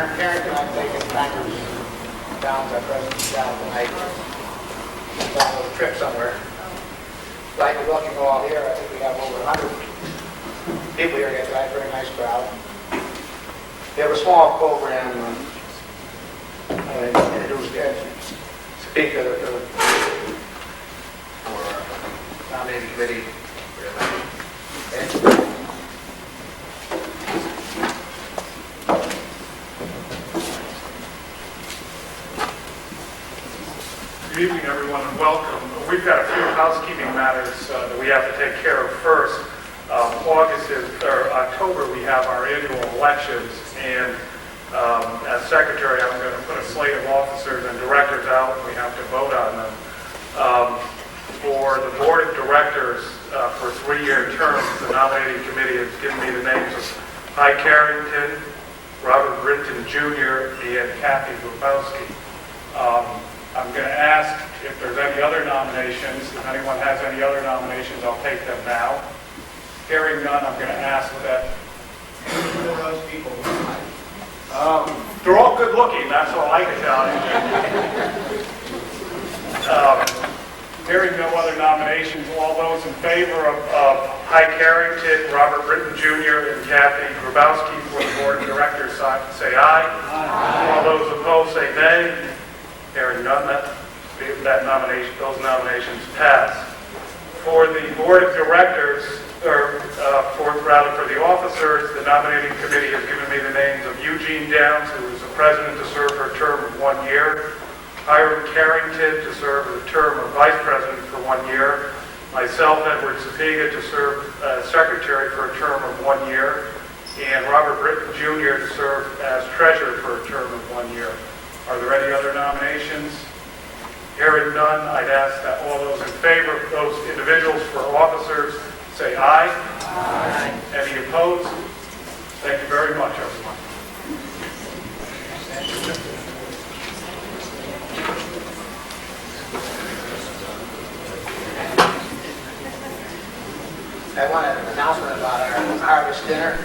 Aaron Carrington. I'm taking bankers down to President down tonight. On a little trip somewhere. I'd like to welcome you all here. I think we have over 100 people here tonight. Very nice crowd. We have a small program. Introduced as speaker for nominating committee for election. Good evening, everyone, and welcome. We've got a few housekeeping matters that we have to take care of first. October, we have our annual elections, and as secretary, I'm going to put a slate of officers and directors out. We have to vote on them. For the board of directors for 3-year terms, the nominating committee has given me the names of Hy Carrington, Robert Brinton Jr., and Kathy Grubowski. I'm going to ask if there's any other nominations. If anyone has any other nominations, I'll take them now. Hearing none, I'm going to ask that. Who are those people? They're all good looking, that's all I can tell you. Hearing no other nominations, all those in favor of Hy Carrington, Robert Brinton Jr., and Kathy Grubowski for the board of directors say aye. Aye. All those opposed say nay. Hearing none, those nominations pass. For the board of directors, for the officers, the nominating committee has given me the names of Eugene Downs, who is the president, to serve for a term of 1 year, Hiram Carrington to serve a term of vice president for 1 year, myself, Edward Sapiga, to serve as secretary for a term of 1 year, and Robert Brinton Jr. to serve as treasurer for a term of 1 year. Are there any other nominations? Hearing none, I'd ask that all those in favor of those individuals for officers say aye. Aye. Any opposed? Thank you very much, everyone. I want an announcement about our harvest dinner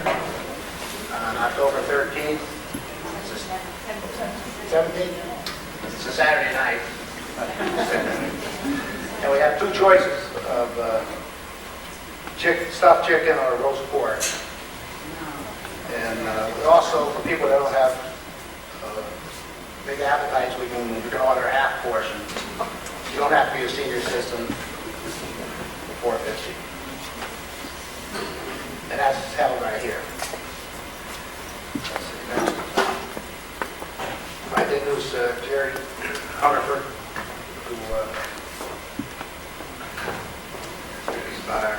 on October 13th. 17th? It's a Saturday night. And we have two choices of stuffed chicken or roast pork. And we also, for people that don't have big appetites, you can order a half portion. You don't have to be a senior citizen for $4.50. And that's held right here. I did introduce Jerry Hungerford, who is about our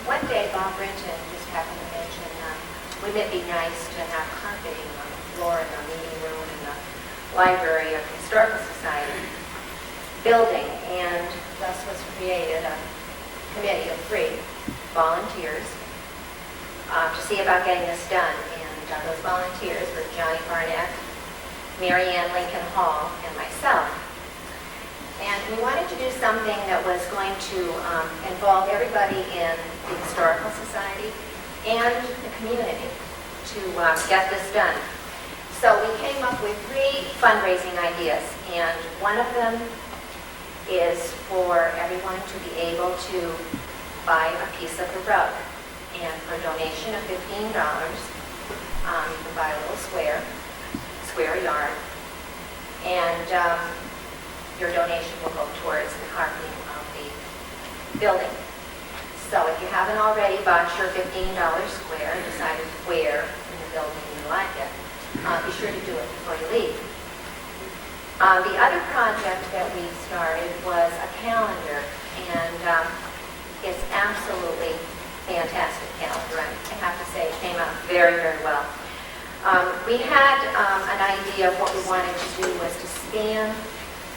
one day, Bob Brinton just happened to mention wouldn't it be nice to have carpeting on the floor in the meeting room in the library of the Historical Society building, and thus was created a committee of 3 volunteers to see about getting this done. And those volunteers were Johnny Barnett, Mary Ann Lincoln Hall, and myself. And we wanted to do something that was going to involve everybody in the Historical Society and the community to get this done. So we came up with 3 fundraising ideas, and one of them is for everyone to be able to buy a piece of the rug. And for a donation of $15, you can buy a little square yard, and your donation will go towards the carpeting of the building. So if you haven't already bought your $15 square and decided where in the building you like it, be sure to do it before you leave. The other project that we started was a calendar, and it's absolutely fantastic calendar. I have to say it came out very, very well. We had an idea of what we wanted to do was to scan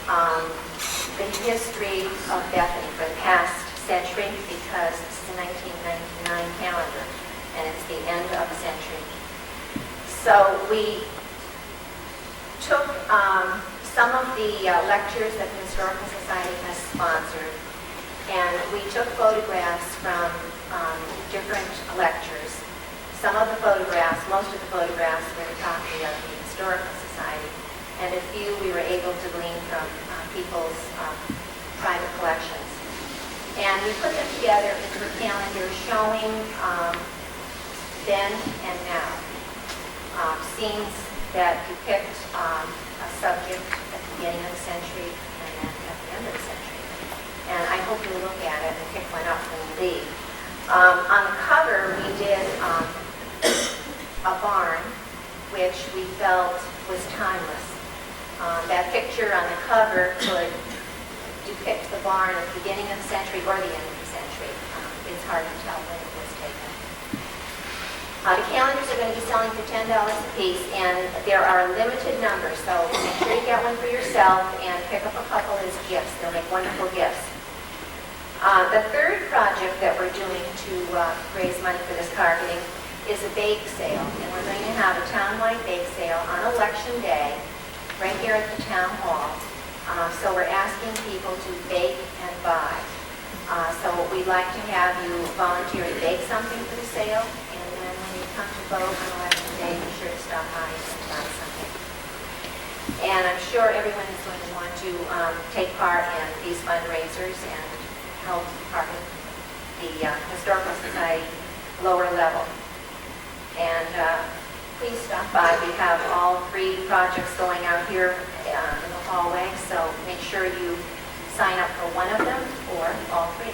the history of Bethany for the past century, because this is a 1999 calendar and it's the end of a century. So we took some of the lectures that the Historical Society has sponsored, and we took photographs from different lectures. Some of the photographs, most of the photographs were the property of the Historical Society, and a few we were able to glean from people's private collections. And we put them together into a calendar showing then and now scenes that depict a subject at the beginning of the century and then at the end of the century. And I hope you'll look at it and pick one up when you leave. On the cover, we did a barn, which we felt was timeless. That picture on the cover could depict the barn at the beginning of the century or the end of the century. It's hard to tell when it was taken. The calendars are going to be selling for $10 a piece, and there are limited numbers, so make sure you get one for yourself and pick up a couple as gifts. They'll make wonderful gifts. The third project that we're doing to raise money for this carpeting is a bake sale, and we're going to have a town-wide bake sale on Election Day right here at the town hall. So we're asking people to bake and buy. So we'd like to have you volunteer to bake something for the sale, and then when you come to vote on Election Day, be sure to stop by and buy something. And I'm sure everyone is going to want to take part in these fundraisers and help carpet the Historical Society lower level. And please stop by. We have all 3 projects going out here in the hallway, so make sure you sign up for one of them or all 3.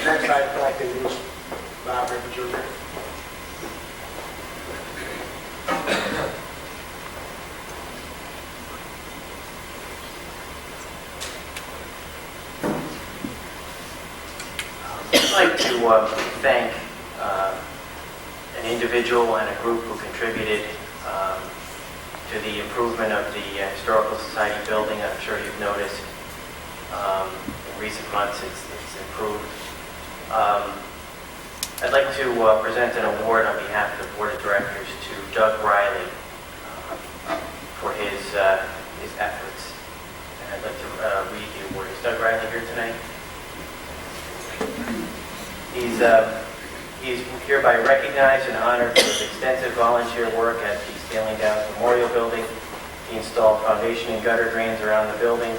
Next, I'd like to use Bob Britton Jr. I'd like to thank an individual and a group who contributed to the improvement of the Historical Society building. I'm sure you've noticed in recent months it's improved. I'd like to present an award on behalf of the Board of Directors to Doug Riley for his efforts. And I'd like to read the award. Is Doug Riley here tonight? He's hereby recognized and honored for his extensive volunteer work at the Stanley Downs Memorial Building. He installed foundation and gutter drains around the building.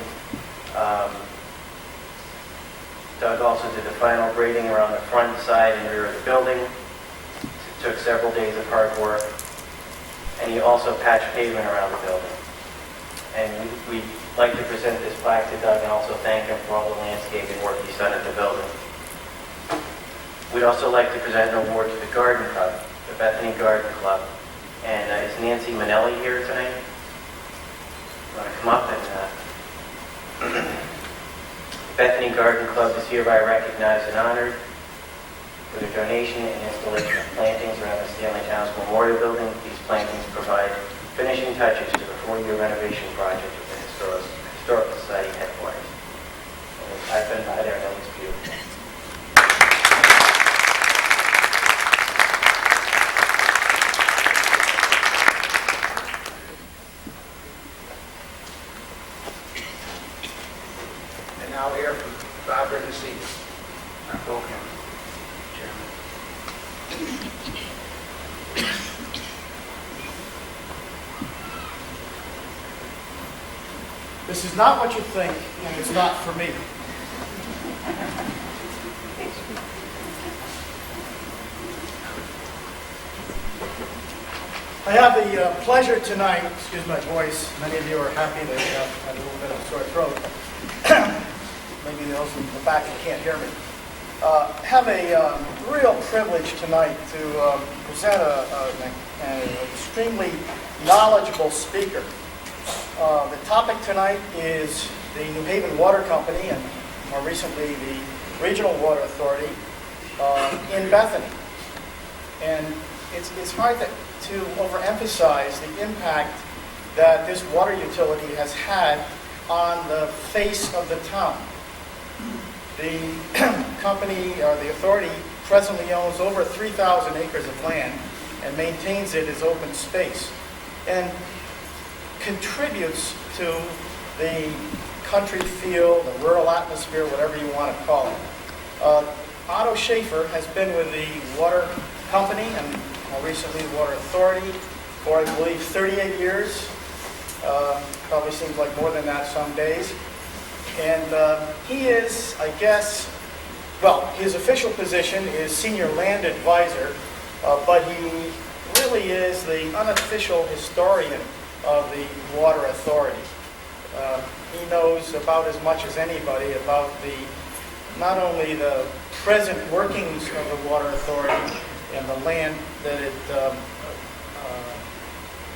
Doug also did the final grading around the front, side, and rear of the building. It took several days of hard work. And he also patched pavement around the building. And we'd like to present this plaque to Doug and also thank him for all the landscaping work he's done at the building. We'd also like to present an award to the Garden Club, the Bethany Garden Club. And is Nancy Manelli here tonight? You want to come up and... Bethany Garden Club is hereby recognized and honored for their donation and installation of plantings around the Stanley Downs Memorial Building. These plantings provide finishing touches to the 4-year renovation project of the Historical Society headquarters. And I've been by there and it looks beautiful. Now we'll hear from Bob Britton Sr., our full chairman. This is not what you think, and it's not for me. I have the pleasure tonight, excuse my voice, many of you are happy that I had a little bit of a sore throat. Maybe those in the back that can't hear me. Have a real privilege tonight to present an extremely knowledgeable speaker. The topic tonight is the New Haven Water Company and more recently the Regional Water Authority in Bethany. And it's hard to overemphasize the impact that this water utility has had on the face of the town. The company or the authority presently owns over 3,000 acres of land and maintains it as open space and contributes to the country feel, the rural atmosphere, whatever you want to call it. Otto Schaefer has been with the water company and more recently the Water Authority for, I believe, 38 years. Probably seems like more than that some days. And he is, I guess, well, his official position is Senior Land Advisor, but he really is the unofficial historian of the Water Authority. He knows about as much as anybody about not only the present workings of the Water Authority and the land that it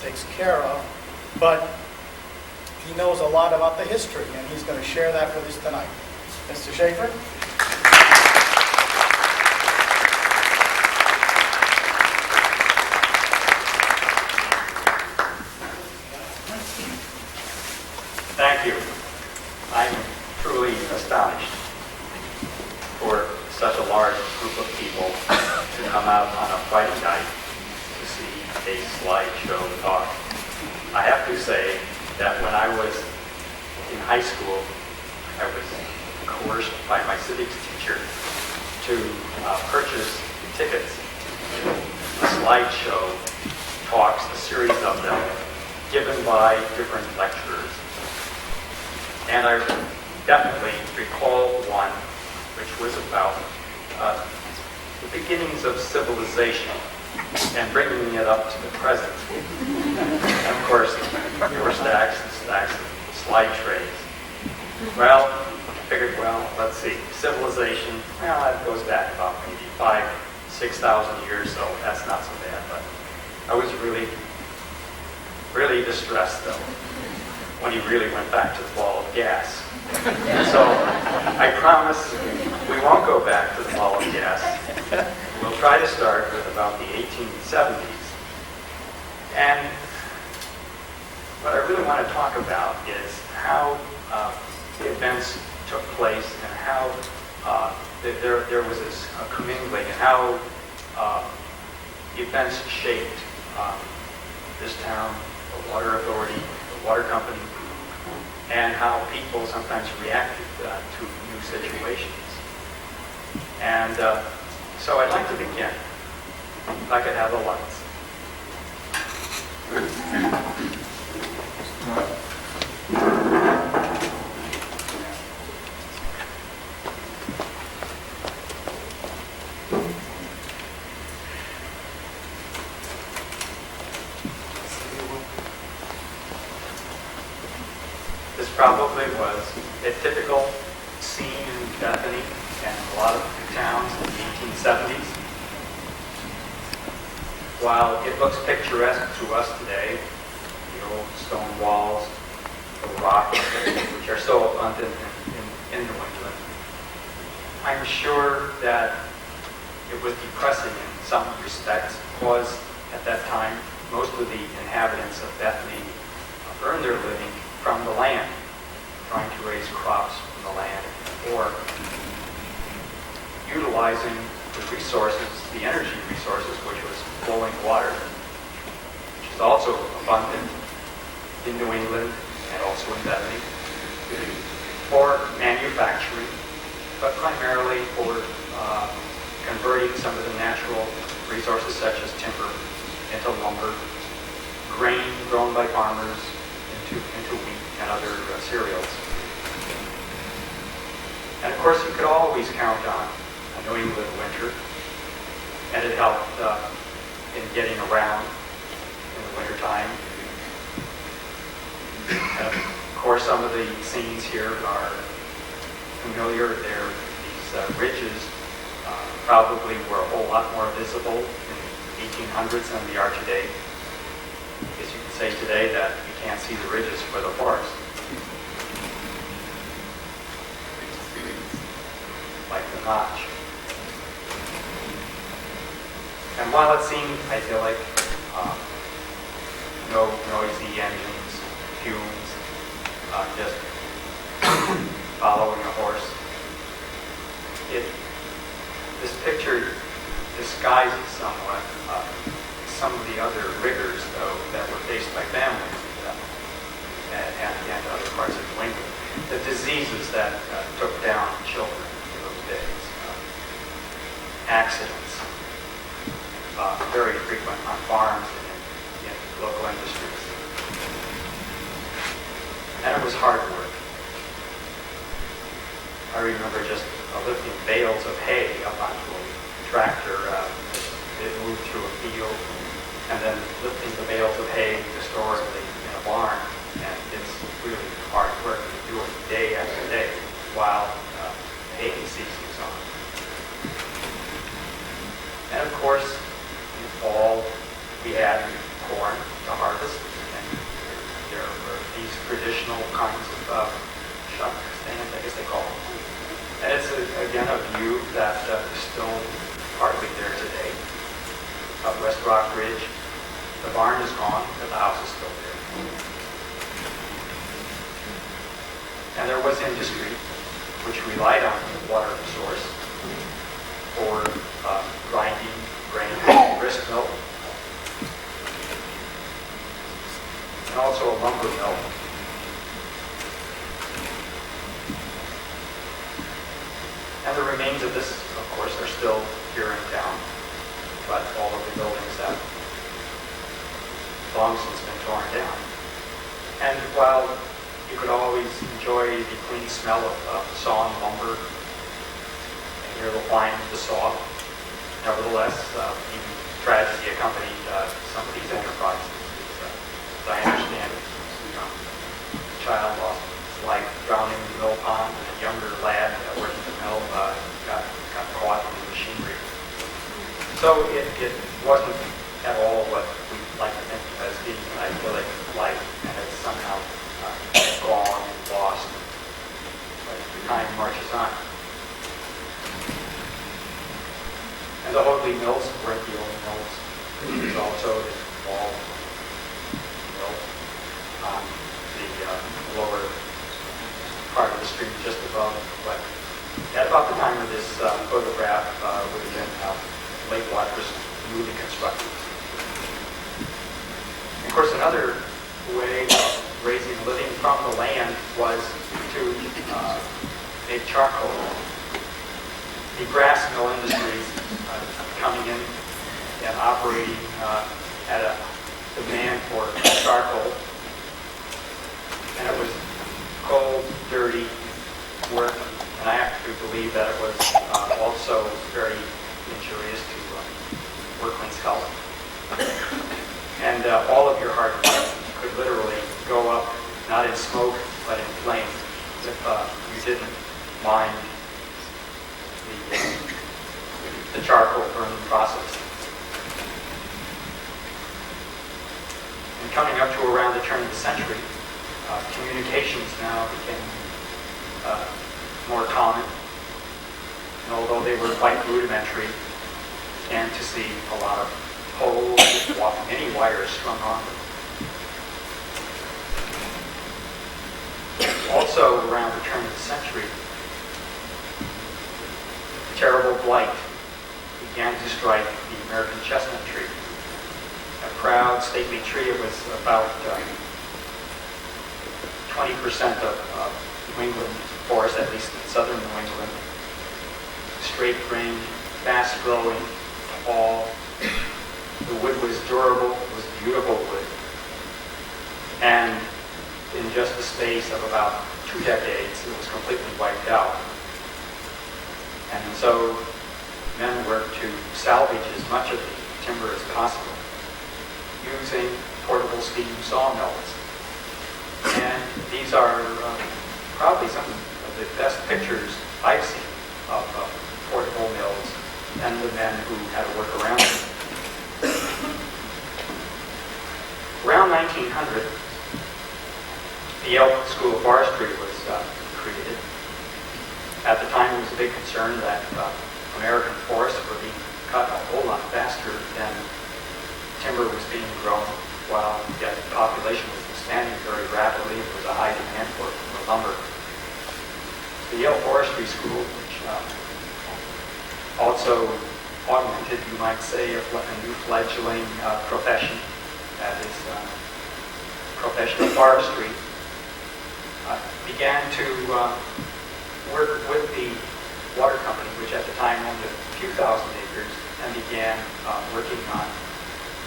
takes care of, but he knows a lot about the history, and he's going to share that with us tonight. Mr. Schaefer? Thank you. I'm truly astonished for such a large group of people to come out on a Friday night to see a slideshow talk. I have to say that when I was in high school, I was coerced by my civics teacher to purchase tickets to a slideshow talks, a series of them, given by different lecturers. And I definitely recall one which was about the beginnings of civilization and bringing it up to the present. And of course, there were stacks and stacks of slide trays. Well, I figured, let's see, civilization, that goes back about maybe 5,000-6,000 years, so that's not so bad. But I was really, really distressed, though, when he really went back to the ball of gas. So I promise we won't go back to the ball of gas. We'll try to start with about the 1870s. And what I really want to talk about is how the events took place and how there was this commingling and how events shaped this town, the water authority, the water company, and how people sometimes reacted to new situations. And so I'd like to begin, if I could have the lights. This probably was a typical scene in Bethany and a lot of towns in the 1870s. While it looks picturesque to us today, the old stone walls, the rocks, which are so abundant in New England, I'm sure that it was depressing in some respects because at that time most of the inhabitants of Bethany earned their living from the land, trying to raise crops from the land, or utilizing the resources, the energy resources, which was flowing water, which is also abundant in New England and also in Bethany, for manufacturing, but primarily for converting some of the natural resources such as timber into lumber, grain grown by farmers into wheat and other cereals. And of course, you could always count on a New England winter, and it helped in getting around in the wintertime. And of course, some of the scenes here are familiar. These ridges probably were a whole lot more visible in the 1800s than they are today. I guess you could say today that you can't see the ridges for the forest. Like the notch. And while it seemed idyllic, no noisy engines, fumes, just following a horse, this picture disguises somewhat some of the other rigors, though, that were faced by families and other parts of New England. The diseases that took down children in those days, accidents, very frequent on farms and in local industries. And it was hard work. I remember just lifting bales of hay up onto a tractor. It moved through a field, and then lifting the bales of hay to store in a barn. And it's really hard work to do it day after day while haying season is on. And of course, in the fall, we had corn to harvest, and there were these traditional kinds of shuck stands, I guess they call them. And it's, again, a view that is still partly there today. Up West Rock Ridge, the barn is gone, but the house is still there. And there was industry, which relied on the water source for grinding grain, grist mill, and also a lumber mill. And the remains of this, of course, are still here in town, but all of the buildings have long since been torn down. And while you could always enjoy the clean smell of sawn lumber and hear the whine of the saw, nevertheless, even tragedy accompanied some of these enterprises. As I understand it, a child lost his life drowning in the mill pond, and a younger lad working the mill got caught in the machinery. So it wasn't at all what we like to think of as being an idyllic life, and it's somehow gone and lost as time marches on. And the Hoadley Mills weren't the only mills. There was also the small mill on the lower part of the street just above. But at about the time of this photograph would have been late waters newly constructed. Of course, another way of raising a living from the land was to make charcoal. The grass mill industries coming in and operating at a demand for charcoal. And it was cold, dirty work, and I have to believe that it was also very injurious to workmen's health. And all of your hard work could literally go up, not in smoke, but in flames, if you didn't mind the charcoal burning process. And coming up to around the turn of the century, communications now became more common. And although they were quite rudimentary, and to see a lot of poles with many wires strung on them. Also, around the turn of the century, terrible blight began to strike the American chestnut tree. A proud, stately tree. It was about 20% of New England forest, at least in southern New England. Straight grain, fast growing, tall. The wood was durable, it was beautiful wood. And in just the space of about 2 decades, it was completely wiped out. And so men worked to salvage as much of the timber as possible using portable steam sawmills. And these are probably some of the best pictures I've seen of portable mills and the men who had to work around them. Around 1900, the Yale School of Forestry was created. At the time, it was a big concern that American forests were being cut a whole lot faster than timber was being grown, while yet the population was expanding very rapidly. There was a high demand for lumber. The Yale Forestry School, which also augmented, you might say, a new fledgling profession, that is professional forestry, began to work with the water company, which at the time owned a few thousand acres, and began working on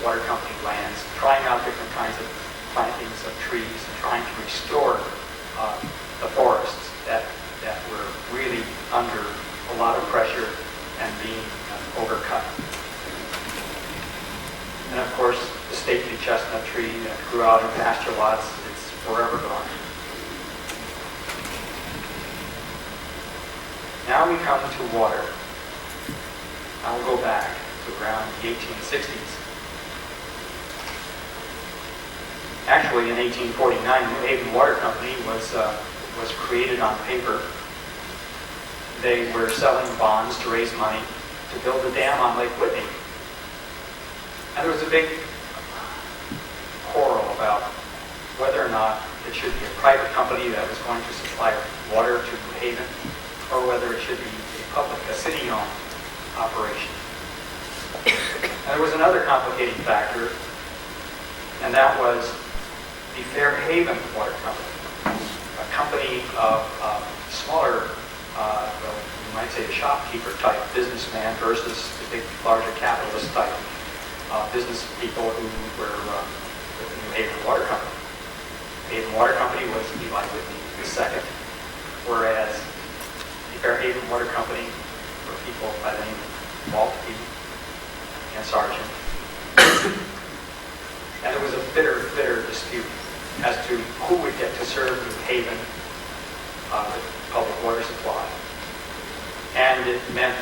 water company lands, trying out different kinds of plantings of trees and trying to restore the forests that were really under a lot of pressure and being overcut. And of course, the stately chestnut tree that grew out in pasture lots, it's forever gone. Now we come to water. I will go back to around the 1860s. Actually, in 1849, New Haven Water Company was created on paper. They were selling bonds to raise money to build a dam on Lake Whitney. And there was a big quarrel about whether or not it should be a private company that was going to supply water to New Haven, or whether it should be a city-owned operation. And there was another complicating factor, and that was the Fairhaven Water Company, a company of smaller, you might say a shopkeeper type businessman versus the big, larger capitalist type business people who were with the New Haven Water Company. The Haven Water Company was Eli Whitney II, whereas the Fairhaven Water Company were people by the name of Maltby and Sargent. And there was a bitter, bitter dispute as to who would get to serve New Haven with public water supply. And it meant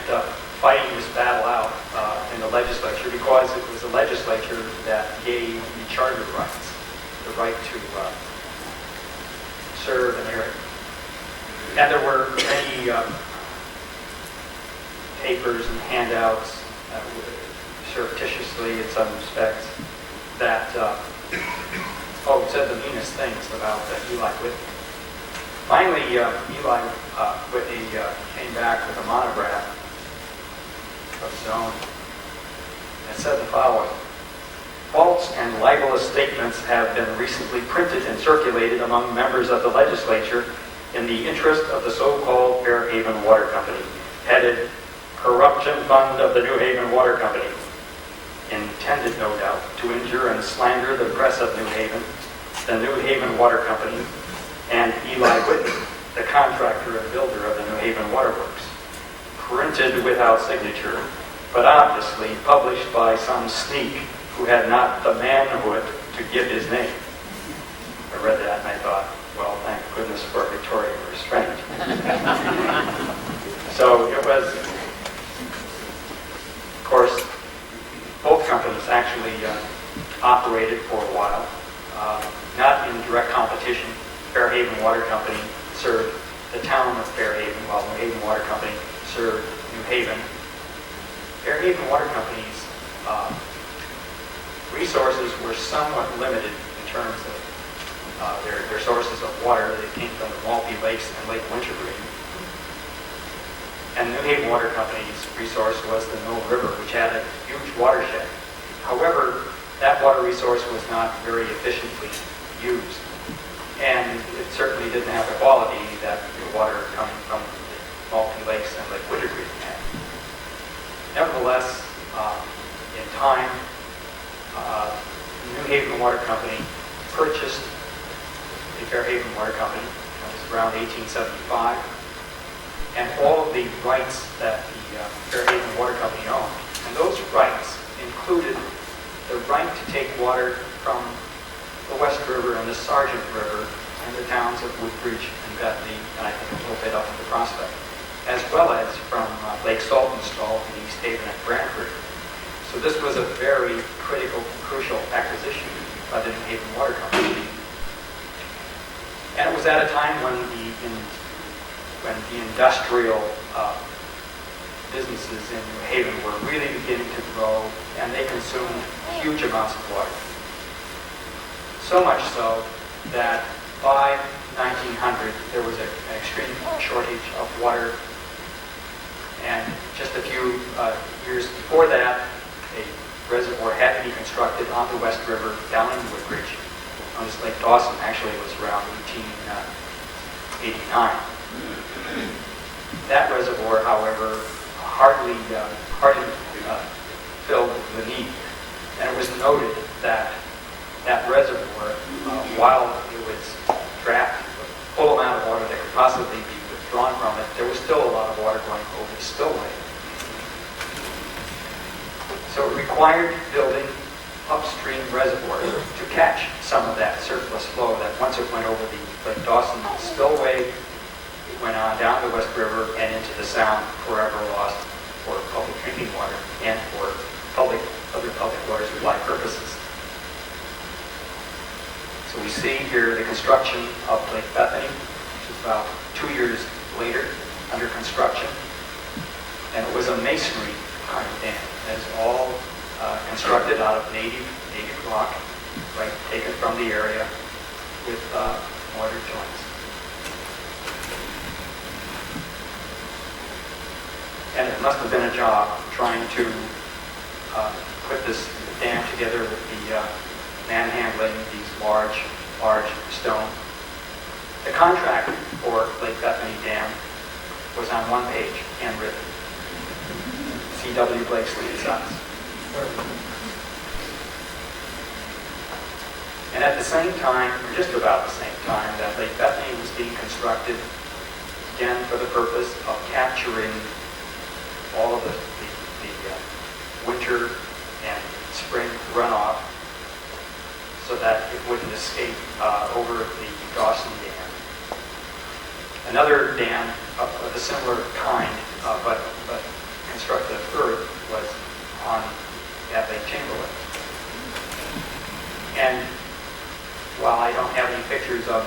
fighting this battle out in the legislature, because it was the legislature that gave the charter rights, the right to serve an area. And there were many papers and handouts, surreptitiously in some respects, that said the meanest things about Eli Whitney. Finally, Eli Whitney came back with a monograph of his own that said the following: false and libelous statements have been recently printed and circulated among members of the legislature in the interest of the so-called Fairhaven Water Company, headed Corruption Fund of the New Haven Water Company, intended, no doubt, to injure and slander the press of New Haven, the New Haven Water Company, and Eli Whitney, the contractor and builder of the New Haven Waterworks. Printed without signature, but obviously published by some sneak who had not the manhood to give his name. I read that and I thought, well, thank goodness for Victorian restraint. So it was, of course, both companies actually operated for a while, not in direct competition. Fairhaven Water Company served the town of Fairhaven, while New Haven Water Company served New Haven. Fairhaven Water Company's resources were somewhat limited in terms of their sources of water. They came from the Maltby Lakes and Lake Wintergreen. And New Haven Water Company's resource was the Mill River, which had a huge watershed. However, that water resource was not very efficiently used. And it certainly didn't have the quality that the water coming from the Maltby Lakes and Lake Wintergreen had. Nevertheless, in time, New Haven Water Company purchased the Fairhaven Water Company. That was around 1875. And all of the rights that the Fairhaven Water Company owned. And those rights included the right to take water from the West River and the Sargent River and the towns of Woodbridge and Bethany, and I think a little bit up to the Prospect, as well as from Lake Saltonstall to East Haven and Brantford. So this was a very critical, crucial acquisition by the New Haven Water Company. And it was at a time when the industrial businesses in New Haven were really beginning to grow, and they consumed huge amounts of water. So much so that by 1900 there was an extreme shortage of water, and just a few Years before that, a reservoir had to be constructed on the West River down in Woodbridge. On this Lake Dawson actually was around 1889. That reservoir, however, hardly filled the need. And it was noted that that reservoir, while it was trapped, the full amount of water that could possibly be withdrawn from it, there was still a lot of water going over the spillway. So it required building upstream reservoirs to catch some of that surplus flow that once it went over the Lake Dawson spillway, it went on down the West River and into the Sound, forever lost for public drinking water and for other public water supply purposes. So we see here the construction of Lake Bethany, which is about 2 years later, under construction. And it was a masonry kind of dam. It's all constructed out of native rock, right, taken from the area with mortar joints. And it must have been a job trying to put this dam together with the manhandling these large stone. The contract for Lake Bethany Dam was on one page, handwritten. C.W. Blakesley and Sons. And at the same time, or just about the same time, that Lake Bethany was being constructed, again for the purpose of capturing all of the winter and spring runoff so that it wouldn't escape over the Dawson Dam. Another dam of a similar kind, but constructed of earth, was at Lake Chamberlain. And while I don't have any pictures of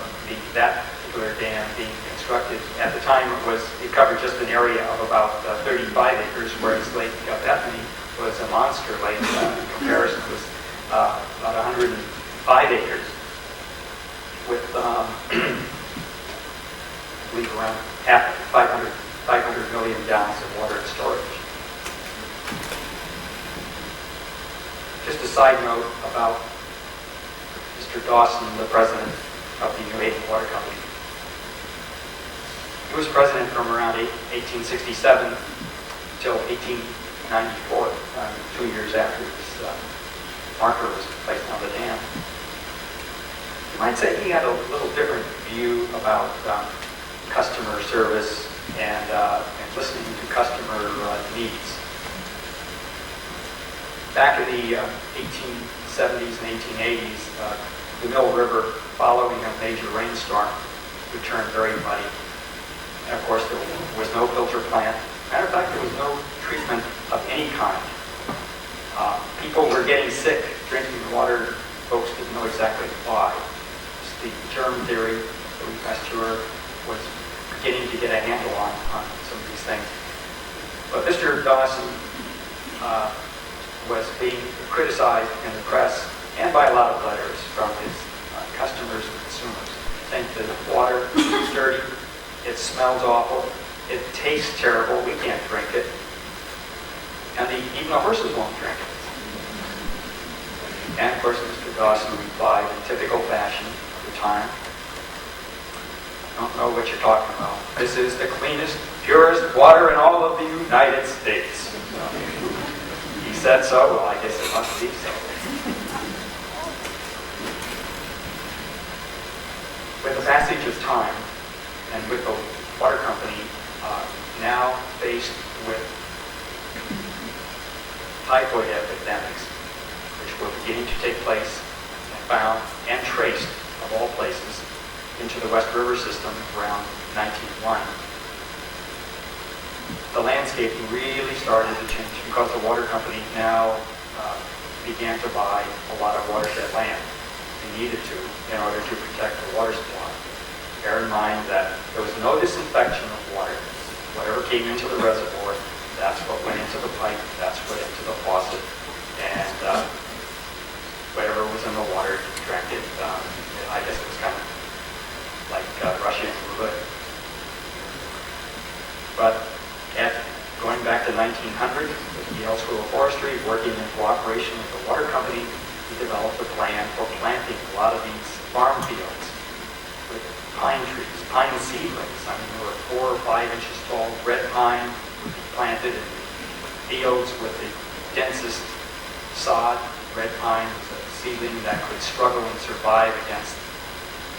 that particular dam being constructed, at the time it covered just an area of about 35 acres, whereas Lake Bethany was a monster lake. In comparison, it was about 105 acres with, I believe, around 500 million gallons of water in storage. Just a side note about Mr. Dawson, the president of the New Haven Water Company. He was president from around 1867 till 1894, 2 years after this marker was placed on the dam. You might say he had a little different view about customer service and listening to customer needs. Back in the 1870s and 1880s, the Mill River, following a major rainstorm, would turn very muddy. And of course, there was no filter plant. Matter of fact, there was no treatment of any kind. People were getting sick drinking the water. Folks didn't know exactly why. Just the germ theory, the pasteur was beginning to get a handle on some of these things. But Mr. Dawson was being criticized in the press and by a lot of letters from his customers and consumers, saying that the water is dirty, it smells awful, it tastes terrible, we can't drink it, and even the horses won't drink it. And of course, Mr. Dawson replied in typical fashion of the time, "I don't know what you're talking about. This is the cleanest, purest water in all of the United States." He said so, well, I guess it must be so. With the passage of time, and with the water company now faced with typhoid epidemics, which were beginning to take place and found and traced, of all places, into the West River system around 1901, the landscape really started to change because the water company now began to buy a lot of watershed land. They needed to in order to protect the water supply. Bear in mind that there was no disinfection of water. Whatever came into the reservoir, that's what went into the pipe, that's what went into the faucet, and whatever was in the water, you drank it. I guess it was kind of like rushing into the hood. But going back to 1900, with Yale School of Forestry, working in cooperation with the water company, we developed a plan for planting a lot of these farm fields with pine trees, pine seedlings. I mean, there were 4 or 5 inches tall. Red pine would be planted in fields with the densest sod. Red pine was a seedling that could struggle and survive against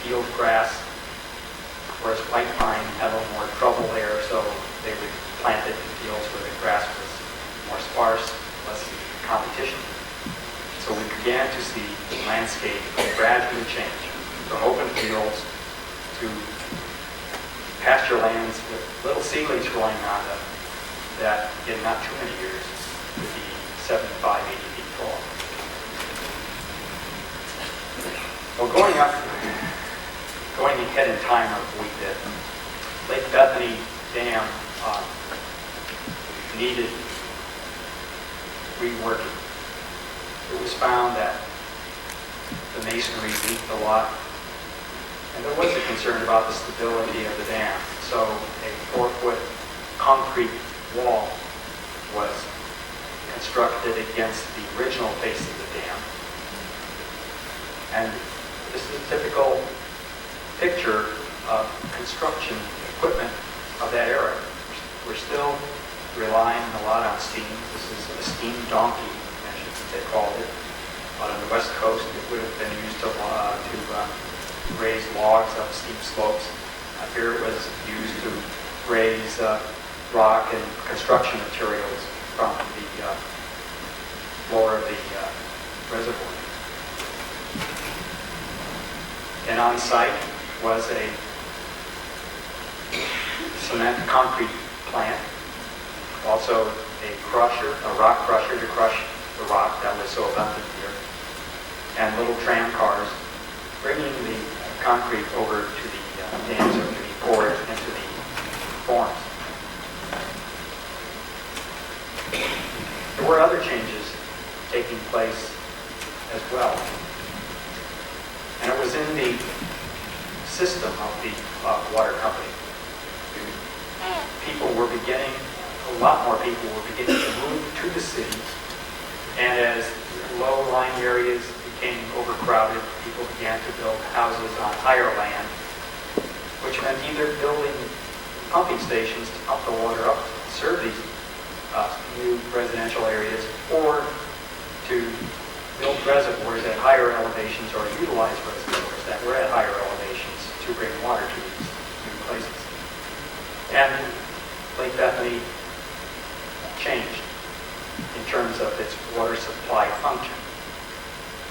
field grass, whereas white pine had a little more trouble there, so they would plant it in fields where the grass was more sparse, less competition. So we began to see the landscape gradually change from open fields to pasture lands with little seedlings growing on them that in not too many years would be 75, 80 feet tall. Well, going ahead in time of we did, Lake Bethany Dam needed reworking. It was found that the masonry leaked a lot, and there was a concern about the stability of the dam. So a 4-foot concrete wall was constructed against the original face of the dam. And this is a typical picture of construction equipment of that era. We're still relying a lot on steam. This is a steam donkey, as they called it. Out on the west coast, it would have been used to raise logs up steep slopes. Up here it was used to raise rock and construction materials from the floor of the reservoir. And on site was a cement concrete plant, also a crusher, a rock crusher to crush the rock that was so abundant here, and little tram cars bringing the concrete over to the dams or to be poured into the forms. There were other changes taking place as well. And it was in the system of the water company. A lot more people were beginning to move to the city, and as low-lying areas became overcrowded, people began to build houses on higher land, which meant either building pumping stations to pump the water up to serve these new residential areas, or to build reservoirs at higher elevations or utilize reservoirs that were at higher elevations to bring water to these new places. And Lake Bethany changed in terms of its water supply function.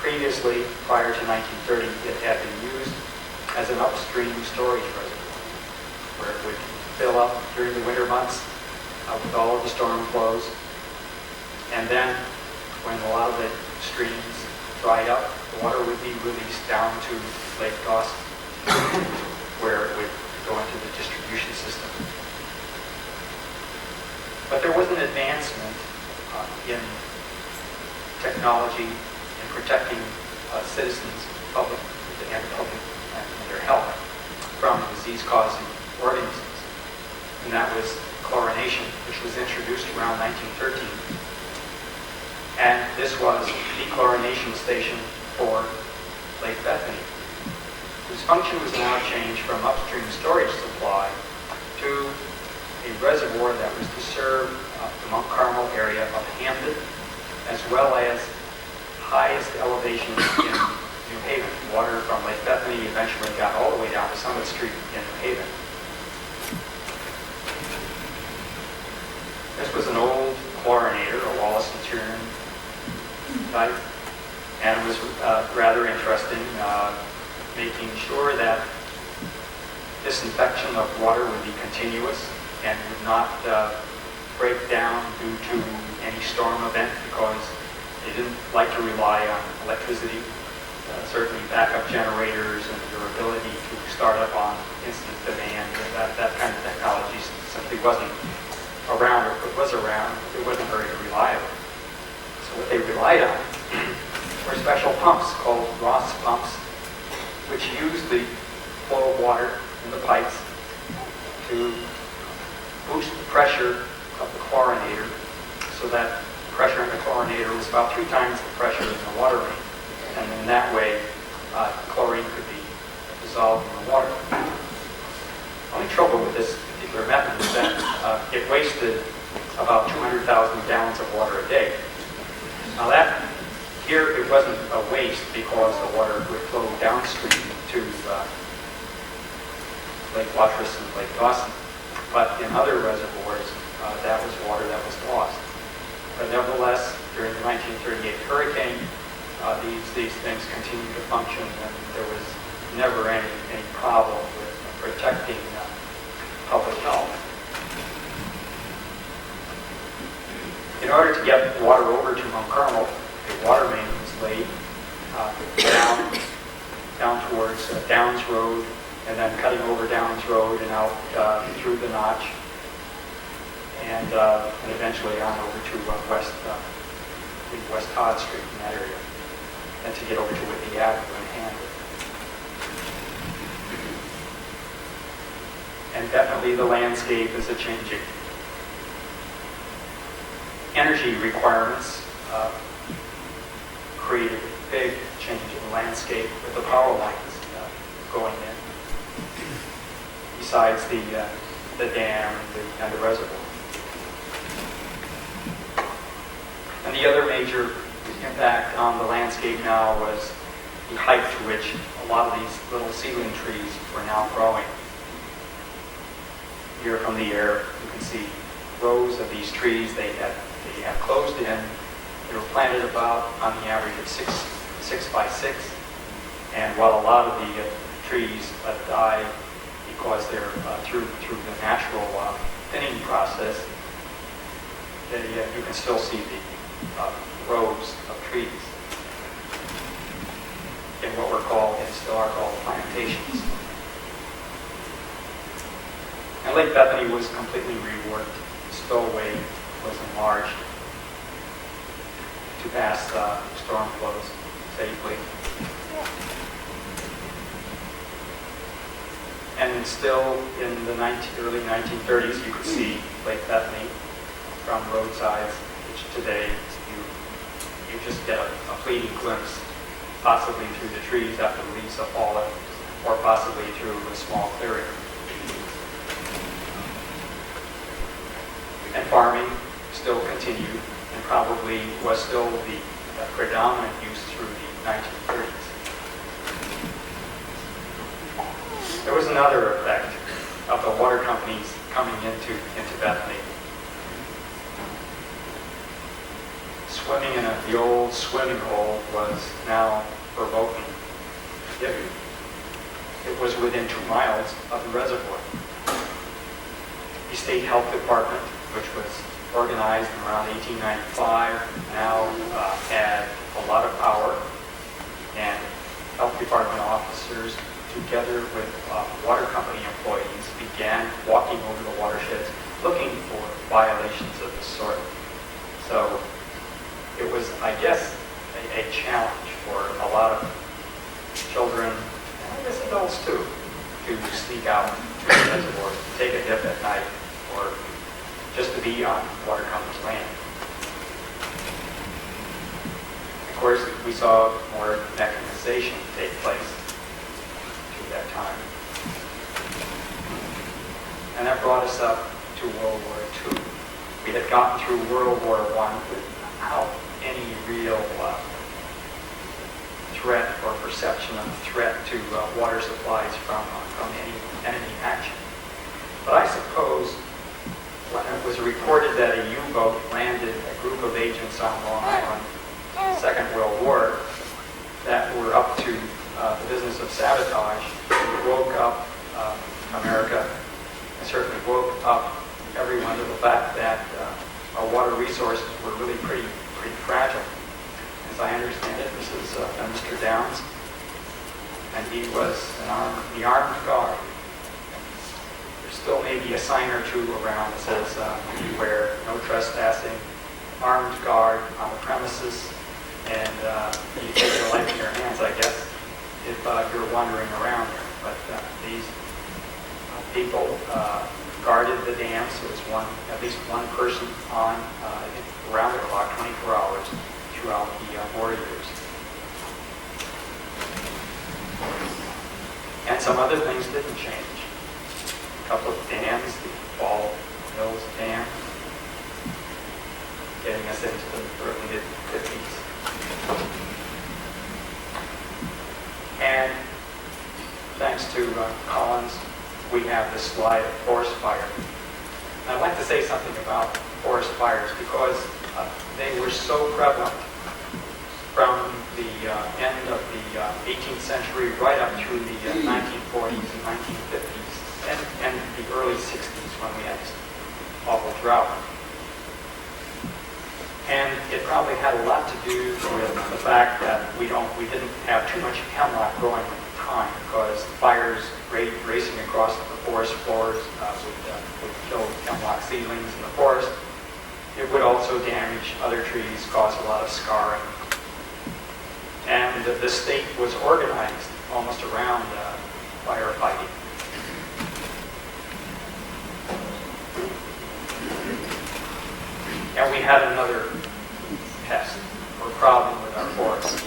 Previously, prior to 1930, it had been used as an upstream storage reservoir, where it would fill up during the winter months with all of the storm flows. And then, when a lot of the streams dried up, the water would be released down to Lake Goss, where it would go into the distribution system. But there was an advancement in technology in protecting citizens, public, and their health from disease-causing organisms. And that was chlorination, which was introduced around 1913. And this was the chlorination station for Lake Bethany, whose function was now changed from upstream storage supply to a reservoir that was to serve the Mount Carmel area of Hampton, as well as highest elevations in New Haven. Water from Lake Bethany eventually got all the way down to Summit Street in New Haven. This was an old chlorinator, a Wallace and Tiernan type, and it was rather interesting, making sure that disinfection of water would be continuous and would not break down due to any storm event, because they didn't like to rely on electricity. Certainly backup generators and their ability to start up on instant demand, that kind of technology simply wasn't around, or if it was around, it wasn't very reliable. So what they relied on were special pumps called Ross pumps, which used the flow of water in the pipes to boost the pressure of the chlorinator so that pressure in the chlorinator was about 3 times the pressure in the water main. And in that way, chlorine could be dissolved in the water. The only trouble with this particular method is that it wasted about 200,000 gallons of water a day. Now that, here it wasn't a waste because the water would flow downstream to Lake Watrous and Lake Dawson. But in other reservoirs, that was water that was lost. But nevertheless, during the 1938 hurricane, these things continued to function, and there was never any problem with protecting public health. In order to get water over to Mount Carmel, a water main was laid down towards Downs Road, and then cutting over Downs Road and out through the Notch, and eventually on over to West Todd Street in that area, and to get over to Whitney Avenue and Handle. And definitely the landscape is a-changing. Energy requirements created a big change in the landscape with the power lines going in, besides the dam and the reservoir. And the other major impact on the landscape now was the height to which a lot of these little seedling trees were now growing. Here from the air, you can see rows of these trees. They have closed in. They were planted about on the average of 6 by 6. And while a lot of the trees die because they're through the natural thinning process, you can still see the rows of trees in what still are called plantations. And Lake Bethany was completely reworked. The spillway was enlarged to pass storm flows safely. And still in the early 1930s, you could see Lake Bethany from roadsides, which today you just get a fleeting glimpse, possibly through the trees after the leaves have fallen, or possibly through a small clearing. And farming still continued, and probably was still the predominant use through the 1930s. There was another effect of the water companies coming into Bethany. Swimming in the old swimming hole was now verboten. It was within 2 miles of the reservoir. The State Health Department, which was organized in around 1895, now had a lot of power, and health department officers, together with water company employees, began walking over the watersheds looking for violations of this sort. So it was, I guess, a challenge for a lot of children, and I guess adults too, to sneak out to the reservoir, take a dip at night, or just to be on water company's land. Of course, we saw more mechanization take place through that time. And that brought us up to World War II. We had gotten through World War I without any real threat or perception of threat to water supplies from any enemy action. But I suppose when it was reported that a U-boat landed a group of agents on Long Island in the Second World War that were up to the business of sabotage, it woke up America, and certainly woke up everyone to the fact that our water resources were really pretty fragile. As I understand it, this is Mr. Downs, and he was the armed guard. Still maybe a sign or two around that says, beware, no trespassing, armed guard on the premises, and you take your life in your hands, I guess, if you're wandering around here. But these people guarded the dam, so it's at least one person on around the clock, 24 hours throughout the war years. And some other things didn't change. A couple of dams, the Ball Mills Dam, getting us into the early mid-50s. And thanks to Collins, we have this slide of forest fire. And I'd like to say something about forest fires because they were so prevalent from the end of the 18th century right up through the 1940s and 1950s and the early 60s when we had this awful drought. And it probably had a lot to do with the fact that we didn't have too much hemlock growing at the time because fires racing across the forest floors would kill hemlock seedlings in the forest. It would also damage other trees, cause a lot of scarring. And the state was organized almost around firefighting. And we had another pest or problem with our forests,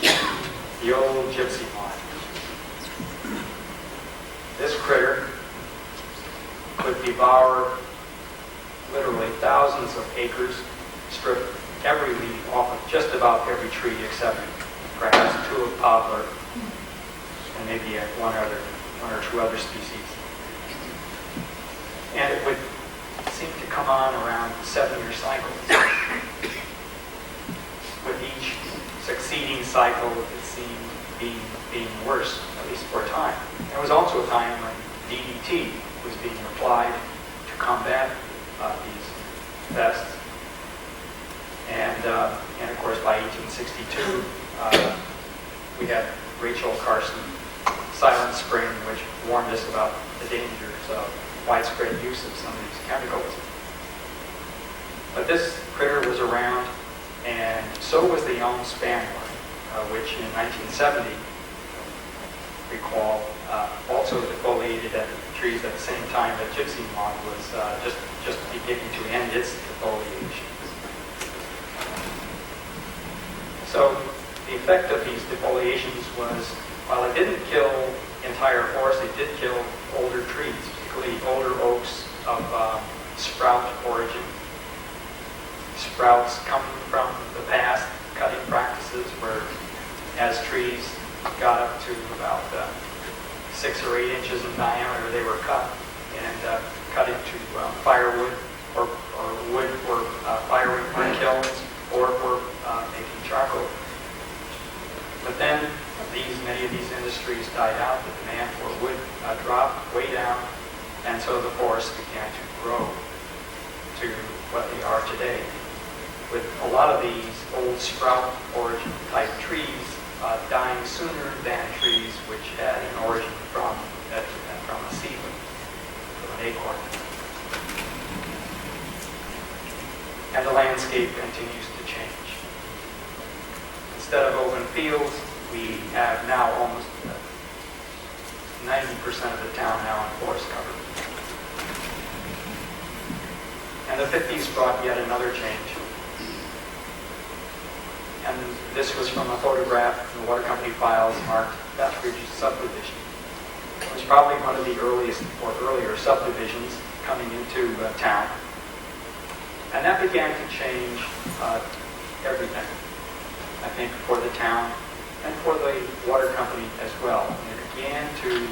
the old gypsy moth. This critter could devour literally thousands of acres, strip every leaf off of just about every tree except perhaps two of poplar and maybe one or two other species. And it would seem to come on around 7-year cycles. With each succeeding cycle, it seemed being worse, at least for a time. There was also a time when DDT was being applied to combat these pests. And of course, by 1862, we had Rachel Carson Silent Spring, which warned us about the dangers of widespread use of some of these chemicals. But this critter was around, and so was the elm spaniel, which in 1970, recall, also defoliated at trees at the same time that gypsy moth was just beginning to end its defoliation. So the effect of these defoliations was, while it didn't kill entire forests, it did kill older trees, particularly older oaks of sprout origin. Sprouts coming from the past, cutting practices where as trees got up to about 6 or 8 inches in diameter, they were cut and cut into firewood or wood for firing wood kilns or for making charcoal. But then many of these industries died out, the demand for wood dropped way down, and so the forests began to grow to what they are today. With a lot of these old sprout origin type trees dying sooner than trees which had an origin from a seedling, from an acorn. And the landscape continues to change. Instead of open fields, we have now almost 90% of the town now in forest cover. And the 50s brought yet another change. And this was from a photograph in the water company files marked Bethany's subdivision. It was probably one of the earliest or earlier subdivisions coming into town. And that began to change everything, I think, for the town and for the water company as well. And it began to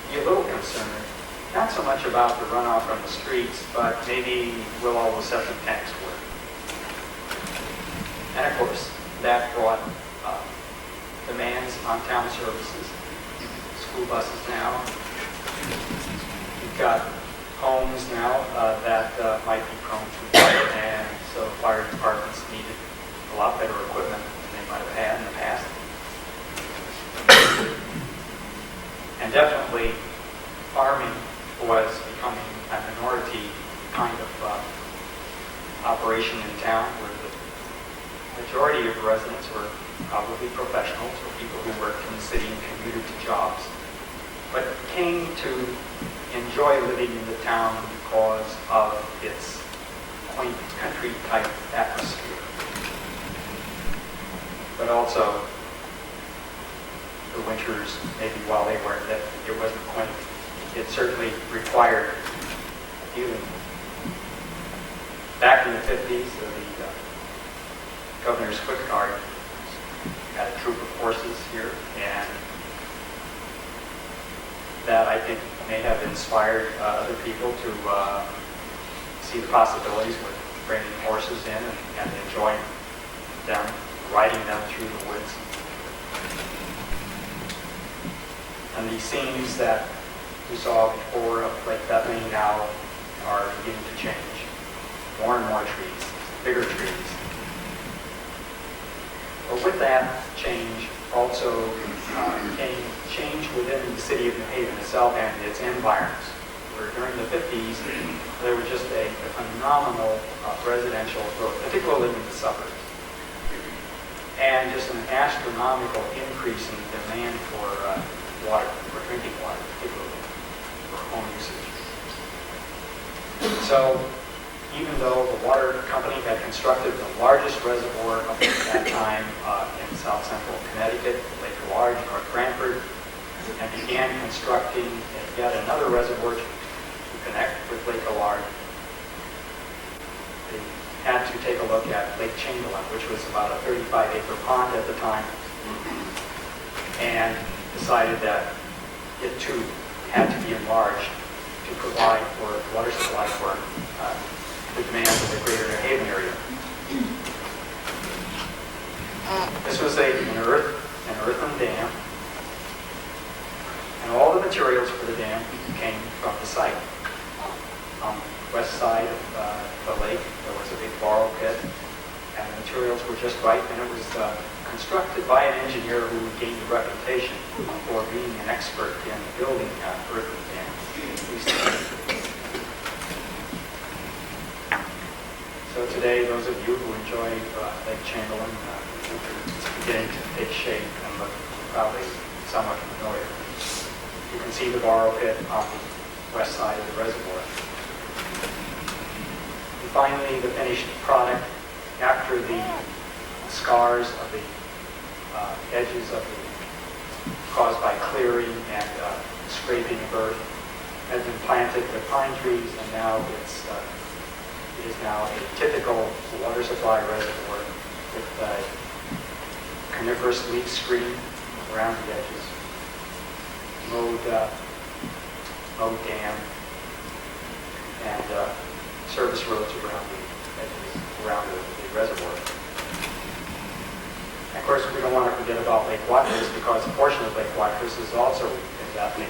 be a little concerned, not so much about the runoff from the streets, but maybe will all the septic tanks work? And of course, that brought demands on town services. School buses now. We've got homes now that might be prone to fire, and so fire departments needed a lot better equipment than they might have had in the past. And definitely, farming was becoming a minority kind of operation in town, where the majority of residents were probably professionals or people who worked in the city and commuted to jobs, but came to enjoy living in the town because of its quaint country type atmosphere. But also, the winters, maybe while they weren't, that it wasn't quaint. It certainly required healing. Back in the 50s, the Governor's Foot Guard had a troop of horses here, and that I think may have inspired other people to see the possibilities with bringing horses in and enjoying them, riding them through the woods. And these scenes that we saw before of Lake Bethany now are beginning to change. More and more trees, bigger trees. But with that change also came change within the city of New Haven itself and its environs. Where during the 50s, there was just a phenomenal residential growth, particularly in the suburbs. And just an astronomical increase in demand for water, for drinking water, particularly for home usage. So even though the water company had constructed the largest reservoir up at that time in south central Connecticut, Lake Large, North Branford, and began constructing yet another reservoir to connect with Lake Large, they had to take a look at Lake Chamberlain, which was about a 35-acre pond at the time, and decided that it too had to be enlarged to provide for water supply for the demands of the greater New Haven area. This was an earthen dam, and all the materials for the dam came from the site. On the west side of the lake, there was a big borrow pit, and the materials were just right, and it was constructed by an engineer who gained a reputation for being an expert in building earthen dams. So today, those of you who enjoy Lake Chamberlain, it's beginning to take shape and look probably somewhat familiar. You can see the borrow pit on the west side of the reservoir. And finally, the finished product, after the scars of the edges of the caused by clearing and scraping of earth, has been planted with pine trees, and now it is now a typical water supply reservoir with coniferous leaf screen around the edges, mowed dam, and service roads around the edges, around the reservoir. And of course, we don't want to forget about Lake Watrous, because a portion of Lake Watrous is also in Bethany.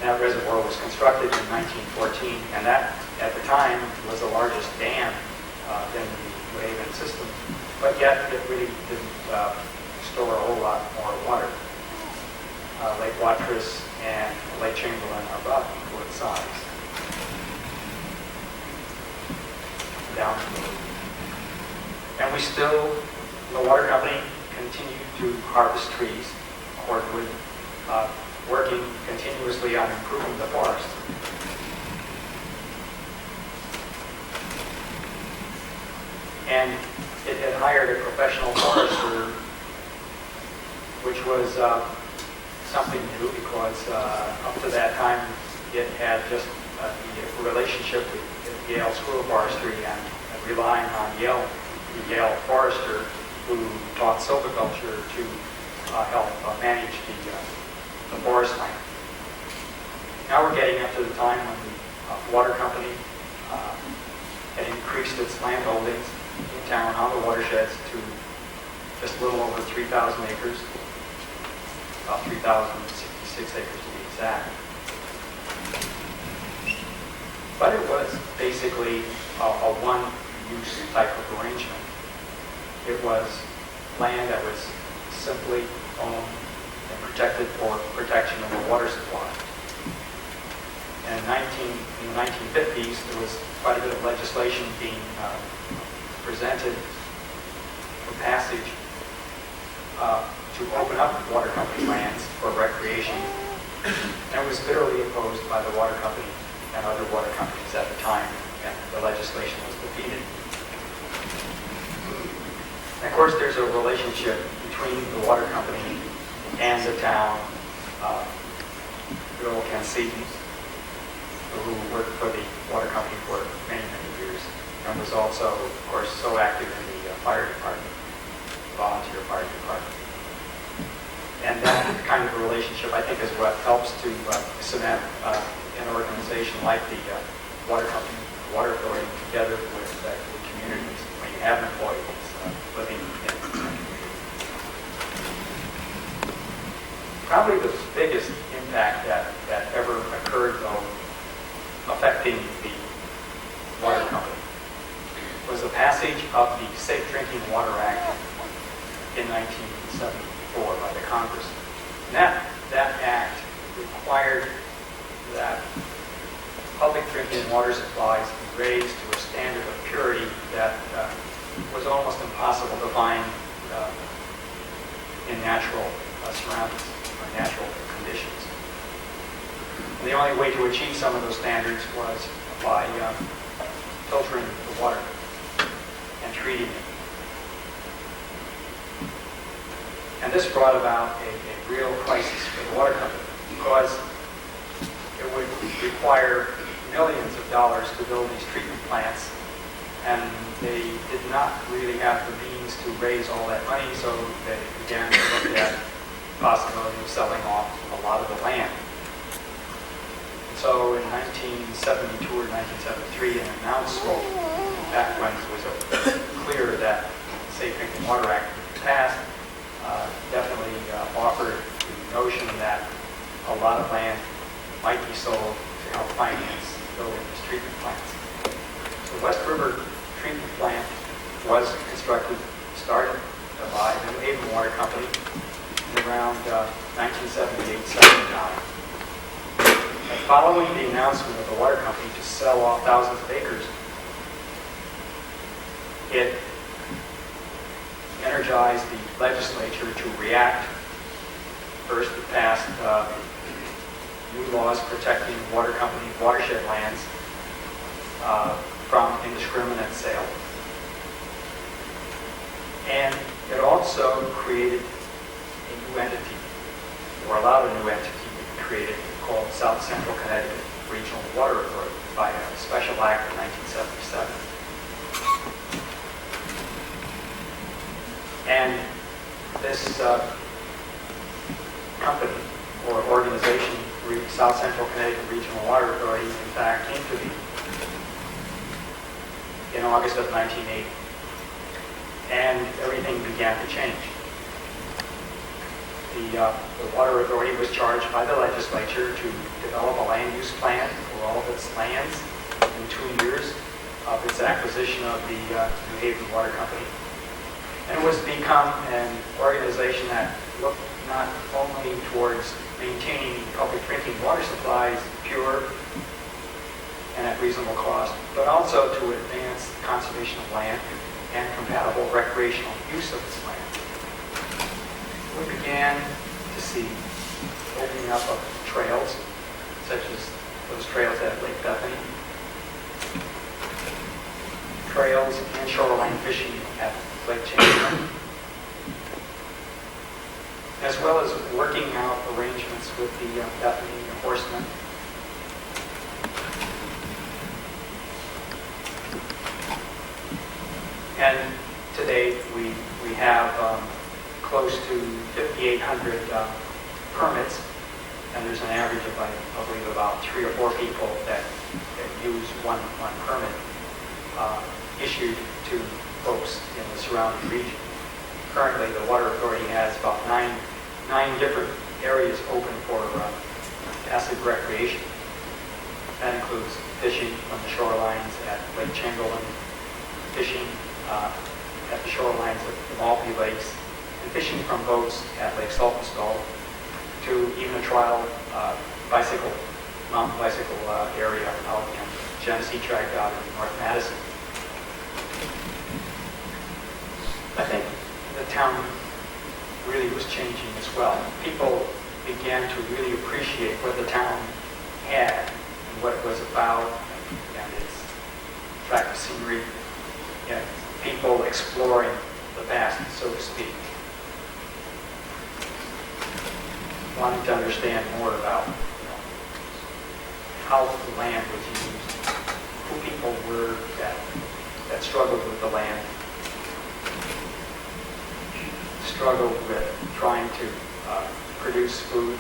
That reservoir was constructed in 1914, and that, at the time, was the largest dam in the New Haven system, but yet it really didn't store a whole lot more water. Lake Watrous and Lake Chamberlain are about equal in size. Down to the and we still, the water company, continue to harvest trees, cordwood, working continuously on improving the forest. And it had hired a professional forester, which was something new, because up to that time it had just the relationship with Yale School of Forestry and relying on the Yale forester who taught silviculture to help manage the forest land. Now we're getting up to the time when the water company had increased its land holdings in town on the watersheds to just a little over 3,000 acres, about 3,066 acres to be exact. But it was basically a one-use type of arrangement. It was land that was simply owned and protected for protection of the water supply. And in the 1950s, there was quite a bit of legislation being presented for passage to open up water company lands for recreation And it was bitterly opposed by the water company and other water companies at the time, and the legislation was defeated. And of course, there's a relationship between the water company and the town. Bill Seaton, who worked for the water company for many, many years, and was also, of course, so active in the fire department, volunteer fire department. And that kind of a relationship, I think, is what helps to cement an organization like the water company, water authority, together with the communities when you have employees living in the community. Probably the biggest impact that ever occurred, though, affecting the water company was the passage of the Safe Drinking Water Act in 1974 by the Congress. And that act required that public drinking water supplies be raised to a standard of purity that was almost impossible to find in natural surroundings or natural conditions. And the only way to achieve some of those standards was by filtering the water and treating it. And this brought about a real crisis for the water company because it would require millions of dollars to build these treatment plants, and they did not really have the means to raise all that money, so they began to look at the possibility of selling off a lot of the land. And so in 1972 or 1973, an announcement back when it was clear that the Safe Drinking Water Act would be passed, definitely offered the notion that a lot of land might be sold to help finance building these treatment plants. So West River Treatment Plant was constructed, started by the New Haven Water Company in around 1978-79. And following the announcement of the water company to sell off thousands of acres, it energized the legislature to react. First, it passed new laws protecting water company watershed lands from indiscriminate sale. And it also created a new entity, or allowed a new entity to be created called South Central Connecticut Regional Water Authority by a special act of 1977. And this company or organization, South Central Connecticut Regional Water Authority, in fact, came to be in August of 1980. And everything began to change. The Water Authority was charged by the legislature to develop a land use plan for all of its lands in 2 years of its acquisition of the New Haven Water Company. And it was to become an organization that looked not only towards maintaining public drinking water supplies pure and at reasonable cost, but also to advance the conservation of land and compatible recreational use of its land. We began to see opening up of trails, such as those trails at Lake Bethany, trails and shoreline fishing at Lake Chamberlain, as well as working out arrangements with the Bethany horsemen. And today we have close to 5,800 permits, and there's an average of, I believe, about 3 or 4 people that use one permit issued to folks in the surrounding region. Currently, the Water Authority has about nine different areas open for passive recreation. That includes fishing on the shorelines at Lake Chamberlain, fishing at the shorelines of the Maltby Lakes, and fishing from boats at Lake Saltonstall, to even a trial mountain bicycle area out in Genesee Tract out in North Madison. I think the town really was changing as well. People began to really appreciate what the town had and what it was about, and its attractive scenery, and people exploring the past, so to speak. Wanting to understand more about how the land was used, who people were that struggled with the land, struggled with trying to produce food,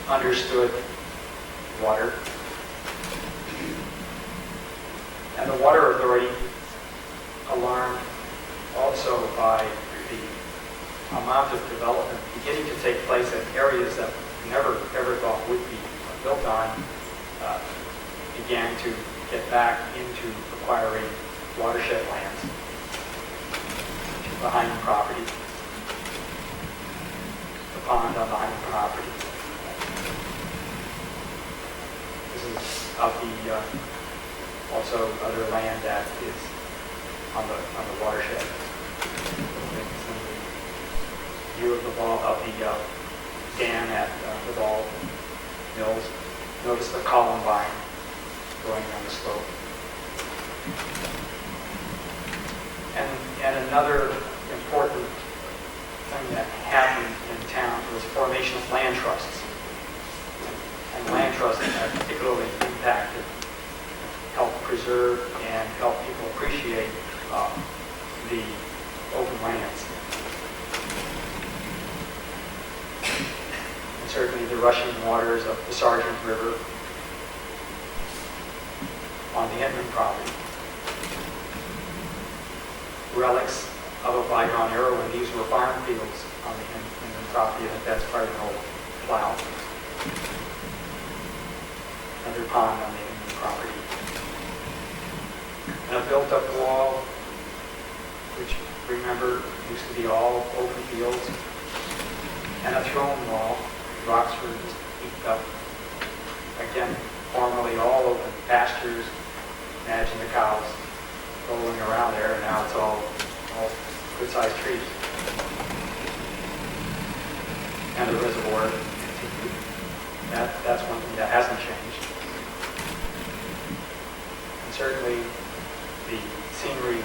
understood water. And the Water Authority, alarmed also by the amount of development beginning to take place in areas that we never ever thought would be built on, began to get back into acquiring watershed lands behind the property, the pond on behind the property. This is of the also other land that is on the watershed. View of the dam at the Ball Mills. Notice the columbine growing on the slope. And another important thing that happened in town was formation of land trusts. And land trusts have particularly impacted, helped preserve and help people appreciate the open lands. And certainly the rushing waters of the Sargent River on the Hinman property. Relics of a bygone era when these were farm fields on the Hinman property. I think that's part of an old plow. Another pond on the Hinman property. And a built-up wall, which, remember, used to be all open fields. And a throne wall. Rocks were just heaped up. Again, formerly all open pastures. Imagine the cows rolling around there, and now it's all good-sized trees. And the reservoir continued. That's one thing that hasn't changed. And certainly the scenery,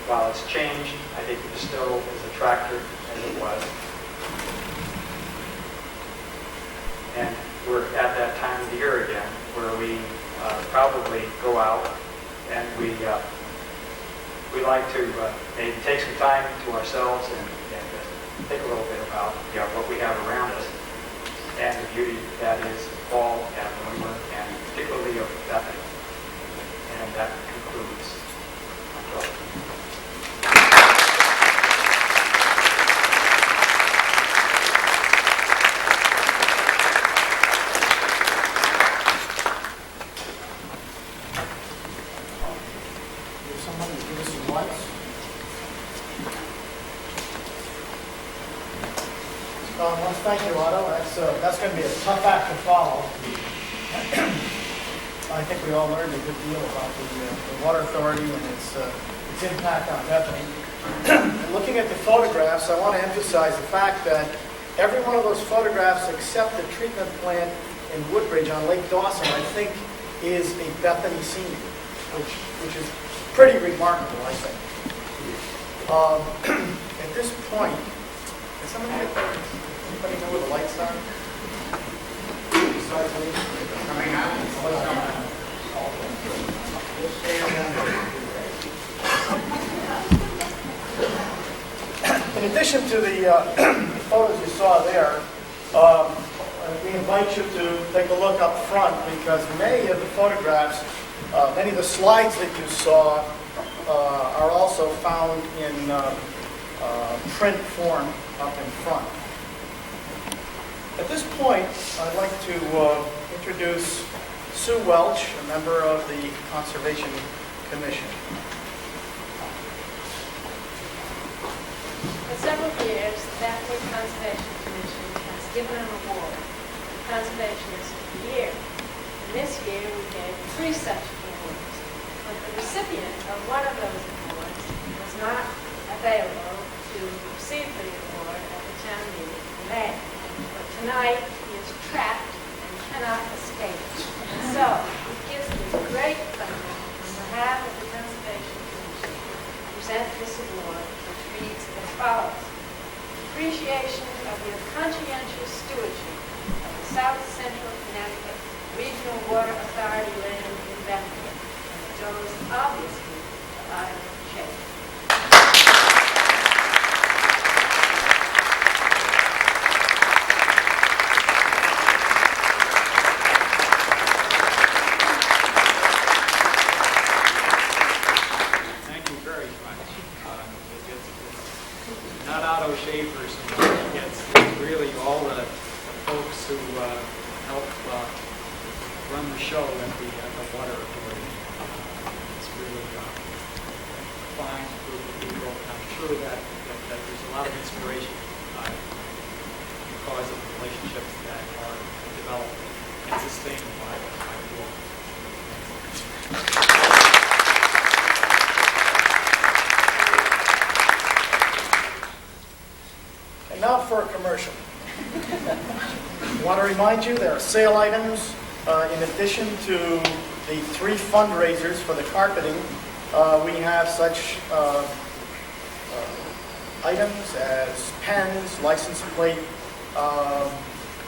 while it's changed, I think it still as attractive as it was. And we're at that time of the year again where we probably go out and we like to maybe take some time to ourselves and think a little bit about what we have around us and the beauty that is fall at New England and particularly of Bethany. And that concludes my talk. Thank you, Otto. That's going to be a tough act to follow. I think we all learned a good deal about the Water Authority and its impact on Bethany. And looking at the photographs, I want to emphasize the fact that every one of those photographs except the treatment plant in Woodbridge on Lake Dawson, I think, is a Bethany scene, which is pretty remarkable, I think. At this point, can somebody get anybody know where the lights are? Besides me? Coming out? Just stand down. In addition to the photos you saw there, we invite you to take a look up front because many of the photographs, many of the slides that you saw are also found in print form up in front. At this point, I'd like to introduce Sue Welch, a member of the Conservation Commission. For several years, the Bethany Conservation Commission has given an award to conservationists of the year. And this year, we gave 3 such awards. But the recipient of one of those awards was not available to receive the award at town meeting in May. But tonight, he is trapped and cannot escape. And so, it gives me great pleasure on behalf of the Conservation Commission to present this award, which reads as follows. Appreciation of your conscientious stewardship of the South Central Connecticut Regional Water Authority land in Bethany. And it goes obviously to Otto Schaefer. Thank you very much. It's not Otto Schaefer so much. It's really all the folks who help run the show at the Water Authority. It's really a fine group of people. I'm sure that there's a lot of inspiration because of the relationships that are developed and sustained by the work. And now for a commercial. I want to remind you there are sale items in addition to the 3 fundraisers for the carpeting. We have such items as pens, license plate,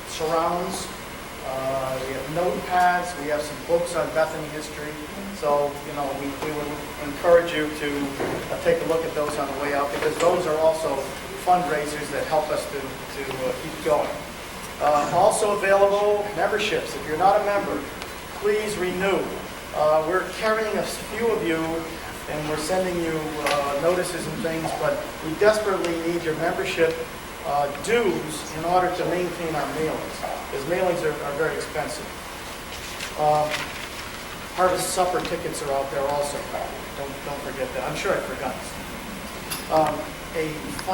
surrounds. We have notepads. We have some books on Bethany history. So, we would encourage you to take a look at those on the way out because those are also fundraisers that help us to keep going. Also available, memberships. If you're not a member, please renew. We're carrying a few of you, and we're sending you notices and things, but we desperately need your membership dues in order to maintain our mailings, because mailings are very expensive. Harvest supper tickets are out there also. Don't forget that. I'm sure I forgot.